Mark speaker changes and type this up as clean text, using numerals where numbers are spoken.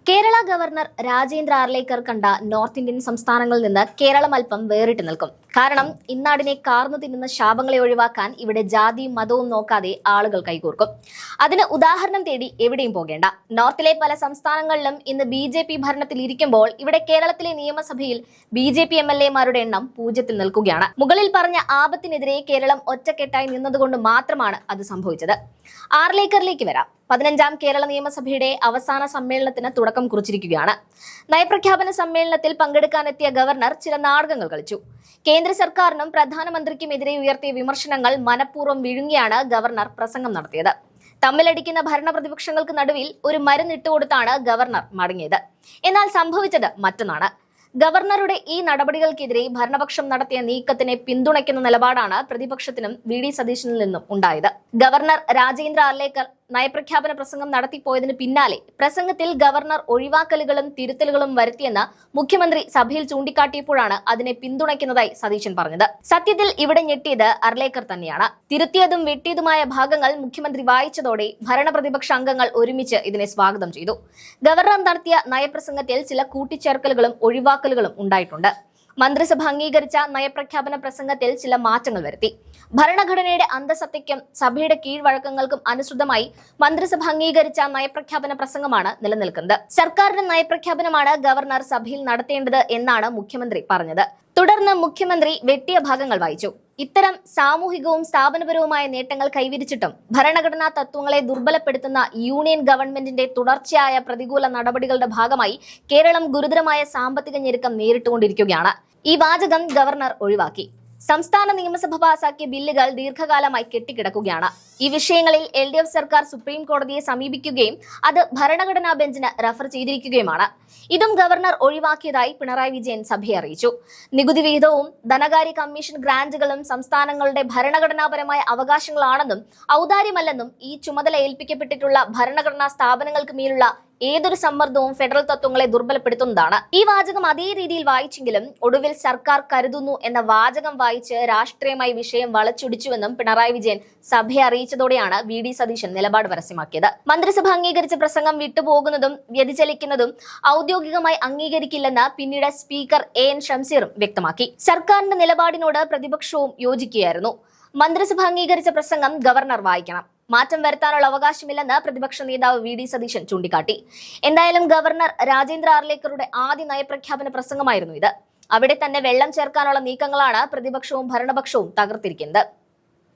Speaker 1: Kerala governor Rajendra Arlekar കണ്ട north Indian സംസ്ഥാനങ്ങളിൽ നിന്ന് കേരളം അല്പം വേറിട്ട് നിൽക്കും. കാരണം ഇന്നാടിനെ കാർന്നു തിന്നുന്ന ശാപങ്ങളെ ഒഴിവാക്കാൻ ഇവിടെ ജാതിയും മതവും നോക്കാതെ ആളുകൾ കൈകോർക്കും. അതിന് ഉദാഹരണം തേടി എവിടെയും പോകേണ്ട. നോർത്തിലെ പല സംസ്ഥാനങ്ങളിലും ഇന്ന് BJP ഭരണത്തിൽ ഇരിക്കുമ്പോൾ ഇവിടെ കേരളത്തിലെ നിയമസഭയിൽ BJP MLA-മാരുടെ എണ്ണം 0-ൽ നിൽക്കുകയാണ്. മുകളിൽ പറഞ്ഞ ആപത്തിനെതിരെ കേരളം ഒറ്റക്കെട്ടായി നിന്നതുകൊണ്ട് മാത്രമാണ് അത് സംഭവിച്ചത്. ആർലേക്കറിലേക്ക് വരാം. 15ാം കേരള നിയമസഭയുടെ അവസാന സമ്മേളനത്തിന് തുടക്കം കുറിച്ചിരിക്കുകയാണ്. നയപ്രഖ്യാപന സമ്മേളനത്തിൽ പങ്കെടുക്കാനെത്തിയ ഗവർണർ ചില നാടകങ്ങൾ കളിച്ചു. കേന്ദ്ര സർക്കാരിനും പ്രധാനമന്ത്രിക്കുമെതിരെ ഉയർത്തിയ വിമർശനങ്ങൾ മനഃപൂർവ്വം വിഴുങ്ങിയാണ് ഗവർണർ പ്രസംഗം നടത്തിയത്. തമ്മിലടിക്കുന്ന ഭരണ പ്രതിപക്ഷങ്ങൾക്ക് നടുവിൽ ഒരു മരുന്നിട്ടുകൊടുത്താണ് ഗവർണർ മടങ്ങിയത്. എന്നാൽ സംഭവിച്ചത് മറ്റൊന്നാണ്. ഗവർണറുടെ ഈ നടപടികൾക്കെതിരെ ഭരണപക്ഷം നടത്തിയ നീക്കത്തിനെ പിന്തുണയ്ക്കുന്ന നിലപാടാണ് പ്രതിപക്ഷത്തിനും VD സതീശനിൽ നിന്നും ഉണ്ടായത്. ഗവർണർ രാജേന്ദ്ര ആർലേക്കർ നയപ്രഖ്യാപന പ്രസംഗം നടത്തിപ്പോയതിന് പിന്നാലെ പ്രസംഗത്തിൽ ഗവർണർ ഒഴിവാക്കലുകളും തിരുത്തലുകളും വരുത്തിയെന്ന് മുഖ്യമന്ത്രി സഭയിൽ ചൂണ്ടിക്കാട്ടിയപ്പോഴാണ് അതിനെ പിന്തുണയ്ക്കുന്നതായി സതീശൻ പറഞ്ഞത്. സത്യത്തിൽ ഇവിടെ ഞെട്ടിയത് ആർലേക്കർ തന്നെയാണ്. തിരുത്തിയതും വെട്ടിയതുമായ ഭാഗങ്ങൾ മുഖ്യമന്ത്രി വായിച്ചതോടെ ഭരണപ്രതിപക്ഷ അംഗങ്ങൾ ഒരുമിച്ച് ഇതിനെ സ്വാഗതം ചെയ്തു. ഗവർണർ നടത്തിയ നയപ്രസംഗത്തിൽ ചില കൂട്ടിച്ചേർക്കലുകളും ഒഴിവാക്കലുകളും ഉണ്ടായിട്ടുണ്ട്. മന്ത്രിസഭ അംഗീകരിച്ച നയപ്രഖ്യാപന പ്രസംഗത്തിൽ ചില മാറ്റങ്ങൾ വരുത്തി. ഭരണഘടനയുടെ അന്തസത്തയ്ക്കും സഭയുടെ കീഴ്വഴക്കങ്ങൾക്കും അനുസൃതമായി മന്ത്രിസഭ അംഗീകരിച്ച നയപ്രഖ്യാപന പ്രസംഗമാണ് നിലനിൽക്കുന്നത്. സർക്കാരിന്റെ നയപ്രഖ്യാപനമാണ് ഗവർണർ സഭയിൽ നടത്തേണ്ടത് എന്നാണ് മുഖ്യമന്ത്രി പറഞ്ഞത്. തുടർന്ന് മുഖ്യമന്ത്രി വെട്ടിയ ഭാഗങ്ങൾ വായിച്ചു. ഇത്തരം സാമൂഹികവും സ്ഥാപനപരവുമായ നേട്ടങ്ങൾ കൈവരിച്ചിട്ടും ഭരണഘടനാ തത്വങ്ങളെ ദുർബലപ്പെടുത്തുന്ന യൂണിയൻ ഗവൺമെന്റിന്റെ തുടർച്ചയായ പ്രതികൂല നടപടികളുടെ ഭാഗമായി കേരളം ഗുരുതരമായ സാമ്പത്തിക ഞെരുക്കം നേരിട്ടുകൊണ്ടിരിക്കുകയാണ്. ഈ വാചകം ഗവർണർ ഒഴിവാക്കി. സംസ്ഥാന നിയമസഭ പാസാക്കിയ ബില്ലുകൾ ദീർഘകാലമായി കെട്ടിക്കിടക്കുകയാണ്. ഈ വിഷയങ്ങളിൽ LDF സർക്കാർ സുപ്രീം കോടതിയെ സമീപിക്കുകയും അത് ഭരണഘടനാ ബെഞ്ചിന് റഫർ ചെയ്തിരിക്കുകയുമാണ്. ഇതും ഗവർണർ ഒഴിവാക്കിയതായി പിണറായി വിജയൻ സഭയെ അറിയിച്ചു. നികുതി വിഹിതവും ധനകാര്യ കമ്മീഷൻ ഗ്രാന്റുകളും സംസ്ഥാനങ്ങളുടെ ഭരണഘടനാപരമായ അവകാശങ്ങളാണെന്നും ഔദാര്യമല്ലെന്നും ഈ ചുമതല ഏൽപ്പിക്കപ്പെട്ടിട്ടുള്ള ഭരണഘടനാ സ്ഥാപനങ്ങൾക്ക് മേലുള്ള ഏതൊരു സമ്മർദ്ദവും ഫെഡറൽ തത്വങ്ങളെ ദുർബലപ്പെടുത്തുന്നതാണ്. ഈ വാചകം അതേ രീതിയിൽ വായിച്ചെങ്കിലും ഒടുവിൽ സർക്കാർ കരുതുന്നു എന്ന വാചകം വായിച്ച് രാഷ്ട്രീയമായി വിഷയം വളച്ചൊടിച്ചുവെന്നും പിണറായി വിജയൻ സഭയെ അറിയിച്ചതോടെയാണ് VD സതീശൻ നിലപാട് പരസ്യമാക്കിയത്. മന്ത്രിസഭ അംഗീകരിച്ച പ്രസംഗം വിട്ടുപോകുന്നതും വ്യതിചലിക്കുന്നതും ഔദ്യോഗികമായി അംഗീകരിക്കില്ലെന്ന് പിന്നീട് സ്പീക്കർ AN ഷംസീറും വ്യക്തമാക്കി. സർക്കാരിന്റെ നിലപാടിനോട് പ്രതിപക്ഷവും യോജിക്കുകയായിരുന്നു. മന്ത്രിസഭ അംഗീകരിച്ച പ്രസംഗം ഗവർണർ വായിക്കണം. മാറ്റം വരുത്താനുള്ള അവകാശമില്ലെന്ന് പ്രതിപക്ഷ നേതാവ് VD സതീശൻ ചൂണ്ടിക്കാട്ടി. എന്തായാലും ഗവർണർ രാജേന്ദ്ര ആർലേക്കറുടെ ആദ്യ നയപ്രഖ്യാപന പ്രസംഗമായിരുന്നു ഇത്. അവിടെ തന്നെ വെള്ളം ചേർക്കാനുള്ള നീക്കങ്ങളാണ് പ്രതിപക്ഷവും ഭരണപക്ഷവും തകർത്തിരിക്കുന്നത്.